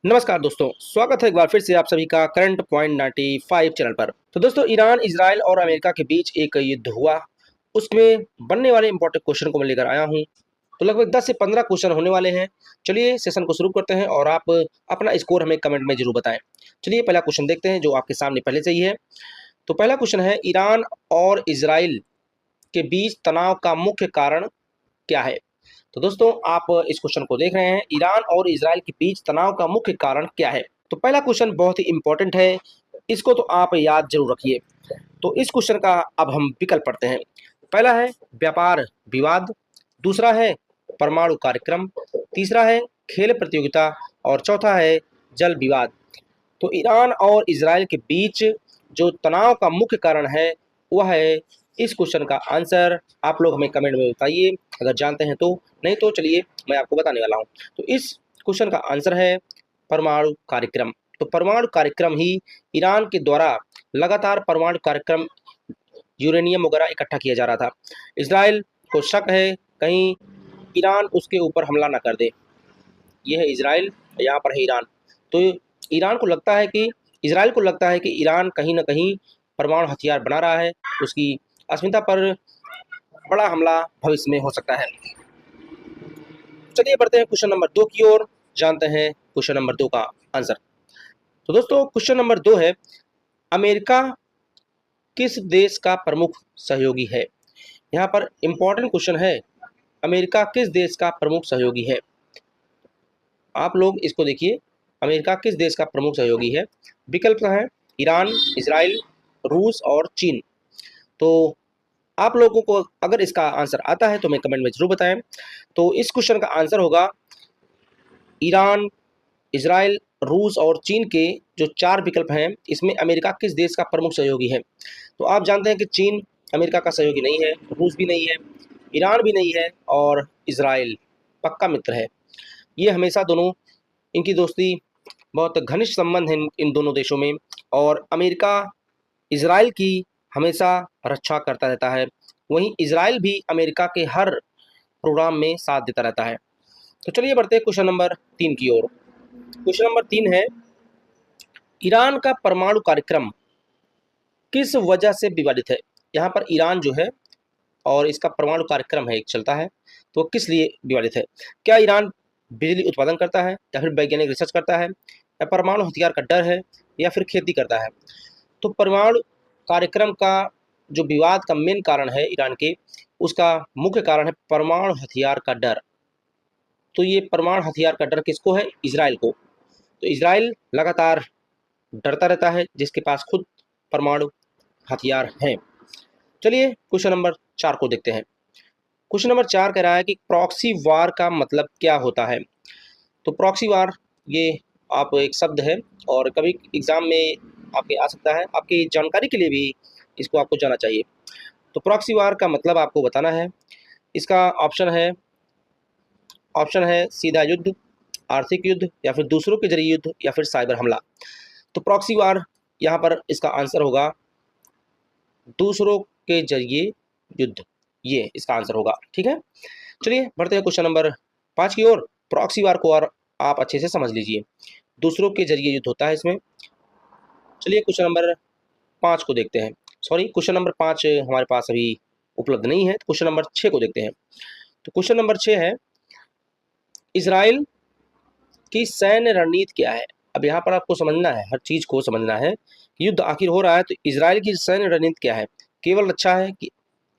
नमस्कार दोस्तों, स्वागत है एक बार फिर से आप सभी का करंट पॉइंट 95 चैनल पर। तो दोस्तों, ईरान, इजराइल और अमेरिका के बीच एक युद्ध हुआ। उसमें बनने वाले इंपॉर्टेंट क्वेश्चन को मैं लेकर आया हूं। तो लगभग 10 से 15 क्वेश्चन होने वाले हैं। चलिए सेशन को शुरू करते हैं और आप अपना स्कोर हमें कमेंट में जरूर बताएं। चलिए पहला क्वेश्चन देखते हैं जो आपके सामने पहले से ही है। तो पहला क्वेश्चन है, ईरान और इजराइल के बीच तनाव का मुख्य कारण क्या है? तो दोस्तों, आप इस क्वेश्चन को देख रहे हैं, ईरान और इजराइल के बीच तनाव का मुख्य कारण क्या है? तो पहला क्वेश्चन बहुत ही इंपॉर्टेंट है, इसको तो आप याद जरूर रखिए। तो इस क्वेश्चन का अब हम विकल्प पढ़ते हैं। पहला है व्यापार विवाद, दूसरा है परमाणु कार्यक्रम, तीसरा है खेल प्रतियोगिता और चौथा है जल विवाद। तो ईरान और इजराइल के बीच जो तनाव का मुख्य कारण है वह है, इस क्वेश्चन का आंसर आप लोग हमें कमेंट में बताइए अगर जानते हैं तो, नहीं तो चलिए मैं आपको बताने वाला हूं। तो इस क्वेश्चन का आंसर है परमाणु कार्यक्रम। तो परमाणु कार्यक्रम ही ईरान के द्वारा लगातार परमाणु कार्यक्रम यूरेनियम वगैरह इकट्ठा किया जा रहा था। इसराइल को शक है कहीं ईरान उसके ऊपर हमला ना कर दे। ये है इसराइल, यहाँ पर है ईरान। तो ईरान को लगता है कि इसराइल को लगता है कि ईरान कहीं ना कहीं परमाणु हथियार बना रहा है, उसकी अस्मिता पर बड़ा हमला भविष्य में हो सकता है। चलिए बढ़ते हैं क्वेश्चन नंबर 2 की ओर, जानते हैं क्वेश्चन नंबर 2 का आंसर। तो दोस्तों, क्वेश्चन नंबर 2 है, अमेरिका किस देश का प्रमुख सहयोगी है? यहाँ पर इंपॉर्टेंट क्वेश्चन है, अमेरिका किस देश का प्रमुख सहयोगी है? आप लोग इसको देखिए, अमेरिका किस देश का प्रमुख सहयोगी है? विकल्प है ईरान, इसराइल, रूस और चीन। तो आप लोगों को अगर इसका आंसर आता है तो मैं कमेंट में जरूर बताएं। तो इस क्वेश्चन का आंसर होगा ईरान, इसराइल, रूस और चीन के जो 4 विकल्प हैं, इसमें अमेरिका किस देश का प्रमुख सहयोगी है? तो आप जानते हैं कि चीन अमेरिका का सहयोगी नहीं है, रूस भी नहीं है, ईरान भी नहीं है और इसराइल पक्का मित्र है। ये हमेशा दोनों, इनकी दोस्ती बहुत घनिष्ठ संबंध है इन दोनों देशों में, और अमेरिका इसराइल की हमेशा रक्षा करता रहता है। वहीं इसराइल भी अमेरिका के हर प्रोग्राम में साथ देता रहता है। तो चलिए बढ़ते हैं क्वेश्चन नंबर 3 की ओर। क्वेश्चन नंबर 3 है, ईरान का परमाणु कार्यक्रम किस वजह से विवादित है? यहाँ पर ईरान जो है और इसका परमाणु कार्यक्रम है एक चलता है, तो किस लिए विवादित है? क्या ईरान बिजली उत्पादन करता है, या फिर वैज्ञानिक रिसर्च करता है, या परमाणु हथियार का डर है, या फिर खेती करता है? तो परमाणु कार्यक्रम का जो विवाद का मेन कारण है ईरान के, उसका मुख्य कारण है परमाणु हथियार का डर। तो ये परमाणु हथियार का डर किसको है? इसराइल को। तो इसराइल लगातार डरता रहता है जिसके पास खुद परमाणु हथियार हैं। चलिए क्वेश्चन नंबर 4 को देखते हैं। क्वेश्चन नंबर 4 कह रहा है कि प्रॉक्सी वार का मतलब क्या होता है? तो प्रॉक्सी वार ये आप एक शब्द है और कभी एग्जाम में आपके आ सकता है, आपकी जानकारी के लिए भी इसको आपको जाना चाहिए। तो प्रॉक्सी वार का मतलब आपको बताना है। इसका ऑप्शन है सीधा युद्ध, आर्थिक युद्ध, या फिर दूसरों के जरिए युद्ध, या फिर साइबर हमला। तो प्रॉक्सी वार यहाँ पर इसका आंसर होगा दूसरों के जरिए युद्ध, ये इसका आंसर होगा। ठीक है, चलिए बढ़ते हैं क्वेश्चन नंबर 5 की ओर। प्रॉक्सी वार को और आप अच्छे से समझ लीजिए, दूसरों के जरिए युद्ध होता है इसमें। चलिए क्वेश्चन नंबर 5 को देखते हैं। सॉरी, क्वेश्चन नंबर 5 हमारे पास अभी उपलब्ध नहीं है, तो क्वेश्चन नंबर 6 को देखते हैं। तो क्वेश्चन नंबर 6 है, इसराइल की सैन्य रणनीति क्या है? अब यहाँ पर आपको समझना है, हर चीज को समझना है कि युद्ध आखिर हो रहा है तो इसराइल की सैन्य रणनीति क्या है? केवल रक्षा है कि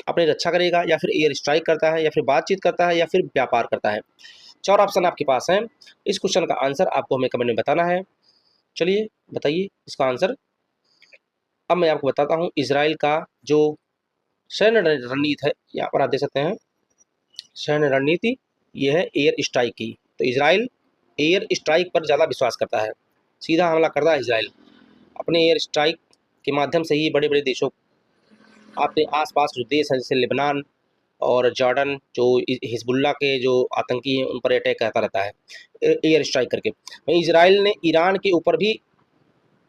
अपनी रक्षा करेगा, या फिर एयर स्ट्राइक करता है, या फिर बातचीत करता है, या फिर व्यापार करता है? 4 ऑप्शन आपके पास हैं। इस क्वेश्चन का आंसर आपको हमें कमेंट में बताना है। चलिए बताइए इसका आंसर। अब मैं आपको बताता हूँ इसराइल का जो सैन्य रणनीति है, यहाँ पर आप देख सकते हैं सैन्य रणनीति, ये है एयर स्ट्राइक की। तो इसराइल एयर स्ट्राइक पर ज़्यादा विश्वास करता है, सीधा हमला करता है इसराइल। अपने एयर स्ट्राइक के माध्यम से ही बड़े बड़े देशों, आपके आसपास जो देश हैं जैसे लेबनान और जॉर्डन, जो हिजबुल्ला के जो आतंकी हैं उन पर अटैक करता रहता है एयर स्ट्राइक करके। वहीं इसराइल ने ईरान के ऊपर भी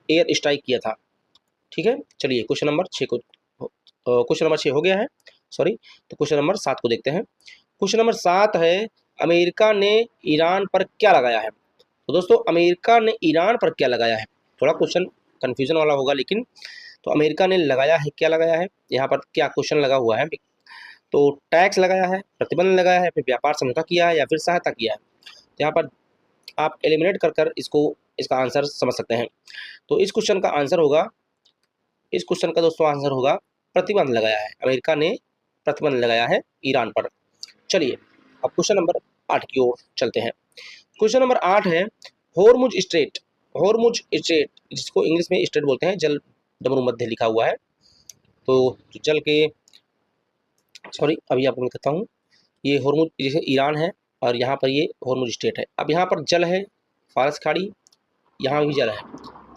एयर स्ट्राइक किया था। ठीक है, चलिए क्वेश्चन नंबर 6 को, क्वेश्चन नंबर 6 हो गया है, सॉरी। तो क्वेश्चन नंबर 7 को देखते हैं। क्वेश्चन नंबर 7 है, अमेरिका ने ईरान पर क्या लगाया है? तो दोस्तों अमेरिका ने ईरान पर क्या लगाया है, थोड़ा क्वेश्चन कन्फ्यूजन वाला होगा, लेकिन तो अमेरिका ने लगाया है, क्या लगाया है यहाँ पर, क्या क्वेश्चन लगा हुआ है, तो टैक्स लगाया है, प्रतिबंध लगाया है, फिर व्यापार समझौता किया है, या फिर सहायता किया है। तो यहाँ पर आप एलिमिनेट कर कर इसको, इसका आंसर समझ सकते हैं। तो इस क्वेश्चन का आंसर होगा, इस क्वेश्चन का दोस्तों आंसर होगा प्रतिबंध लगाया है, अमेरिका ने प्रतिबंध लगाया है ईरान पर। चलिए अब क्वेश्चन नंबर 8 की ओर चलते हैं। क्वेश्चन नंबर 8 है होर्मुज स्ट्रेट। होर्मुज स्ट्रेट जिसको इंग्लिश में स्ट्रेट बोलते हैं, जल डमरू मध्य लिखा हुआ है, तो जल के, सॉरी अभी आपको मैं कहता हूँ, ये होर्मुज जैसे ईरान है और यहाँ पर ये होर्मुज स्ट्रेट है। अब यहाँ पर जल है, फारस खाड़ी, यहाँ भी जल है,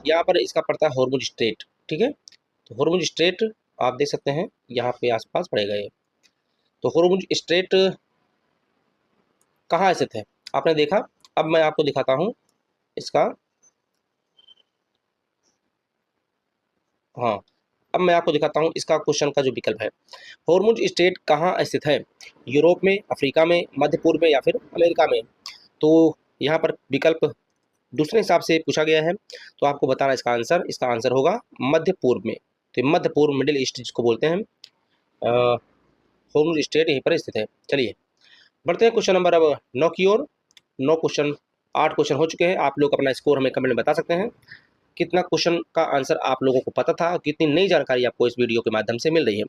यहाँ पर इसका पड़ता है होर्मुज स्ट्रेट, ठीक है। तो होर्मुज स्ट्रेट आप देख सकते हैं यहाँ पे आसपास पड़ेगा ये। तो होर्मुज स्ट्रेट कहाँ स्थित है आपने देखा, अब मैं आपको दिखाता हूँ इसका, हाँ अब मैं आपको दिखाता हूँ इसका क्वेश्चन का जो विकल्प है। होर्मुज स्ट्रेट कहाँ स्थित है, यूरोप में, अफ्रीका में, मध्य पूर्व में, या फिर अमेरिका में। तो यहाँ पर विकल्प दूसरे हिसाब से पूछा गया है, तो आपको बताना इसका आंसर, इसका आंसर होगा मध्य पूर्व में। तो मध्य पूर्व, मिडिल ईस्ट जिसको बोलते हैं, होर्मुज स्ट्रेट यहीं पर स्थित है। चलिए बढ़ते हैं क्वेश्चन नंबर अब 9 की ओर। 9 क्वेश्चन, 8 क्वेश्चन हो चुके हैं। आप लोग अपना स्कोर हमें कमेंट में बता सकते हैं, कितना क्वेश्चन का आंसर आप लोगों को पता था और कितनी नई जानकारी आपको इस वीडियो के माध्यम से मिल रही है।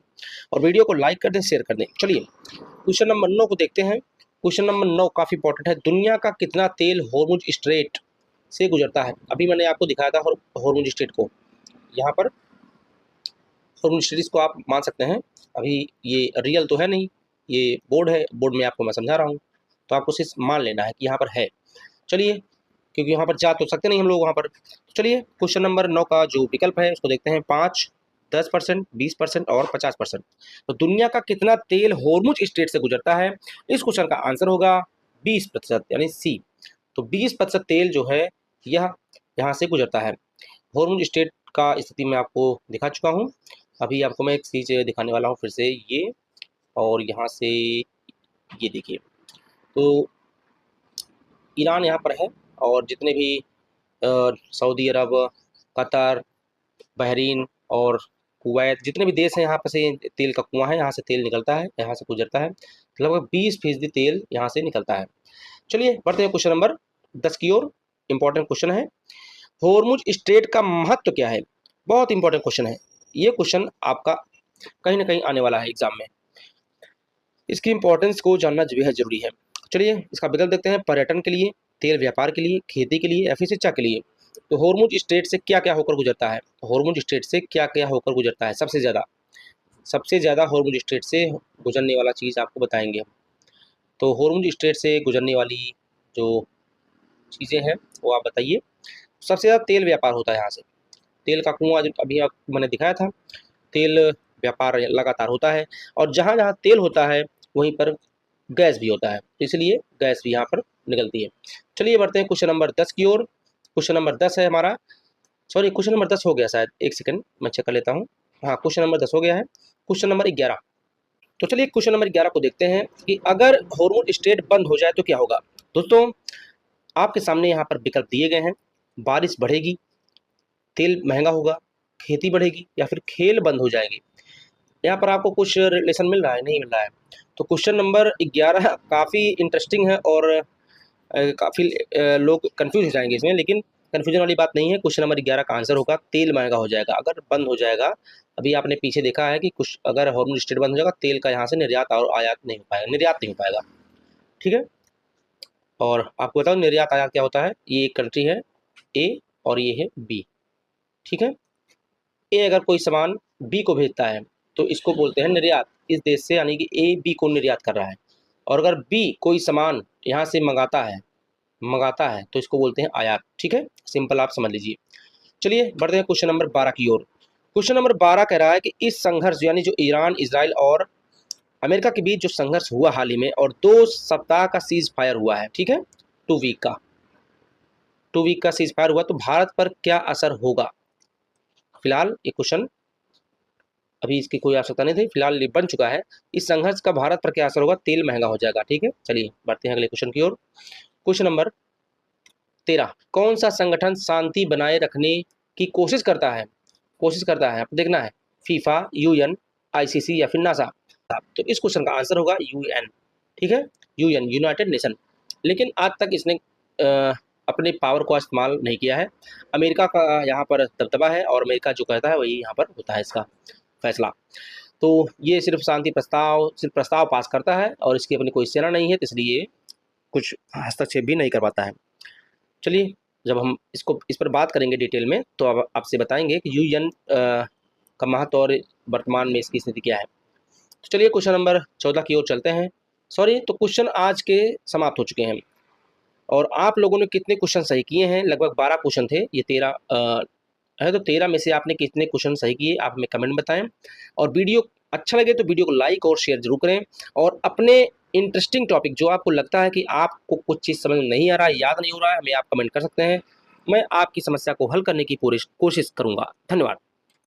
और वीडियो को लाइक कर दें, शेयर कर दें। चलिए क्वेश्चन नंबर 9 को देखते हैं। क्वेश्चन नंबर 9 काफ़ी इंपॉर्टेंट है। दुनिया का कितना तेल होर्मुज स्ट्रेट से गुजरता है। अभी मैंने आपको दिखाया था होर्मुज स्ट्रेट को, यहाँ पर होर्मुज स्ट्रेट को आप मान सकते हैं। अभी ये रियल तो है नहीं, ये बोर्ड है, बोर्ड में आपको मैं समझा रहा हूँ, तो आपको सिर्फ मान लेना है कि यहाँ पर है। चलिए क्योंकि यहाँ पर जा तो सकते नहीं हम लोग वहाँ पर। चलिए क्वेश्चन नंबर 9 का जो विकल्प है उसको देखते हैं। 5, 10%, 20% और 50%। तो दुनिया का कितना तेल होर्मुज स्ट्रेट से गुजरता है, इस क्वेश्चन का आंसर होगा 20%, यानी सी। तो 20% तेल जो है यह यहाँ से गुजरता है। होर्मुज स्ट्रेट का स्थिति मैं आपको दिखा चुका हूँ। अभी आपको मैं एक चीज़ दिखाने वाला हूँ फिर से, ये और यहाँ से ये देखिए। तो ईरान यहाँ पर है, और जितने भी सऊदी अरब, कतर, बहरीन और कुवैत, जितने भी देश हैं यहाँ पर से तेल का कुआं है, यहाँ से तेल निकलता है, यहाँ से गुजरता है। लगभग 20% तेल यहाँ से निकलता है। चलिए बढ़ते हैं क्वेश्चन नंबर 10 की ओर। इंपॉर्टेंट क्वेश्चन है, होर्मुज स्ट्रेट का महत्व क्या है। बहुत इंपॉर्टेंट क्वेश्चन है ये। क्वेश्चन आपका कहीं ना कहीं आने वाला है एग्जाम में, इसकी इंपॉर्टेंस को जानना बेहद जरूरी है। चलिए इसका विकल्प देखते हैं। पर्यटन के लिए, तेल व्यापार के लिए, खेती के लिए, या फिर शिक्षा के लिए। तो होर्मुज स्ट्रेट से क्या क्या होकर गुजरता है, होर्मुज स्ट्रेट से क्या क्या होकर गुजरता है, सबसे ज़्यादा होर्मुज स्ट्रेट से गुजरने वाला चीज़ आपको बताएंगे हम। तो होर्मुज स्ट्रेट से गुजरने वाली जो चीज़ें हैं वो आप बताइए। सबसे ज़्यादा तेल व्यापार होता है यहाँ से, तेल का कुआं अभी आपको मैंने दिखाया था, तेल व्यापार लगातार होता है। और जहाँ जहाँ तेल होता है वहीं पर गैस भी होता है, तो इसलिए गैस भी यहाँ पर निकलती है। चलिए बढ़ते हैं क्वेश्चन नंबर 10 की ओर। क्वेश्चन नंबर 10 है हमारा, सॉरी क्वेश्चन नंबर 10 हो गया शायद, एक सेकंड मैं चेक कर लेता हूँ। हाँ क्वेश्चन नंबर 10 हो गया है। Question number 11। तो चलिए क्वेश्चन नंबर 11 को देखते हैं कि अगर होर्मुज स्ट्रेट बंद हो जाए तो क्या होगा। दोस्तों आपके सामने यहाँ पर विकल्प दिए गए हैं। बारिश बढ़ेगी, तेल महंगा होगा, खेती बढ़ेगी, या फिर खेल बंद हो जाएगी। यहाँ पर आपको कुछ रिलेशन मिल रहा है, नहीं मिल रहा है। तो क्वेश्चन नंबर 11 काफ़ी इंटरेस्टिंग है और काफ़ी लोग कंफ्यूज हो जाएंगे इसमें, लेकिन कन्फ्यूजन वाली बात नहीं है। क्वेश्चन नंबर 11 का आंसर होगा तेल महंगा हो जाएगा अगर बंद हो जाएगा। अभी आपने पीछे देखा है कि कुछ अगर होर्मुज स्ट्रेट बंद हो जाएगा, तेल का यहाँ से निर्यात और आयात नहीं हो पाएगा, निर्यात नहीं हो पाएगा, ठीक है। और आपको बताओ निर्यात आयात क्या होता है। ये एक कंट्री है ए और ये है बी, ठीक है। ए अगर कोई सामान बी को भेजता है तो इसको बोलते हैं निर्यात, इस देश से, यानी कि ए बी को निर्यात कर रहा है। और अगर बी कोई सामान यहाँ से मंगाता है तो इसको बोलते हैं आयात, ठीक है। सिंपल आप समझ लीजिए। चलिए बढ़ते हैं क्वेश्चन नंबर 12 की ओर। क्वेश्चन नंबर 12 कह रहा है कि इस संघर्ष, यानी जो ईरान, इजराइल और अमेरिका के बीच जो संघर्ष हुआ हाल ही में, और 2 सप्ताह का सीज फायर हुआ है, ठीक है, 2 वीक का सीज फायर हुआ, तो भारत पर क्या असर होगा। फिलहाल ये क्वेश्चन, अभी इसकी कोई आवश्यकता नहीं थी, फिलहाल ये बन चुका है। इस संघर्ष का भारत पर क्या असर होगा, तेल महंगा हो जाएगा, ठीक है। चलिए बढ़ते हैं अगले क्वेश्चन की ओर। क्वेश्चन नंबर 13 कौन सा संगठन शांति बनाए रखने की कोशिश करता है, आपको देखना है, फीफा, यूएन, आईसीसी या फिर नासा। तो इस क्वेश्चन का आंसर होगा यूएन, ठीक है, यूएन, यूनाइटेड नेशन। लेकिन आज तक इसने अपने पावर को इस्तेमाल नहीं किया है। अमेरिका का यहाँ पर दबदबा है और अमेरिका जो कहता है वही यहाँ पर होता है इसका फैसला। तो ये सिर्फ सिर्फ प्रस्ताव पास करता है और इसकी अपनी कोई सेना नहीं है, तो इसलिए कुछ हस्तक्षेप भी नहीं कर पाता है। चलिए, जब हम इस पर बात करेंगे डिटेल में तो अब आपसे बताएंगे कि यूएन का महत्व और वर्तमान में इसकी स्थिति क्या है। तो चलिए क्वेश्चन नंबर 14 की ओर चलते हैं। सॉरी, तो क्वेश्चन आज के समाप्त हो चुके हैं और आप लोगों ने कितने क्वेश्चन सही किए हैं? लगभग 12 क्वेश्चन थे, ये 13 है, तो 13 में से आपने कितने क्वेश्चन सही किए आप हमें कमेंट बताएं। और वीडियो अच्छा लगे तो वीडियो को लाइक और शेयर जरूर करें और अपने इंटरेस्टिंग टॉपिक जो आपको लगता है कि आपको कुछ चीज़ समझ में नहीं आ रहा है, याद नहीं हो रहा है, हमें आप कमेंट कर सकते हैं। मैं आपकी समस्या को हल करने की पूरी कोशिश करूँगा। धन्यवाद।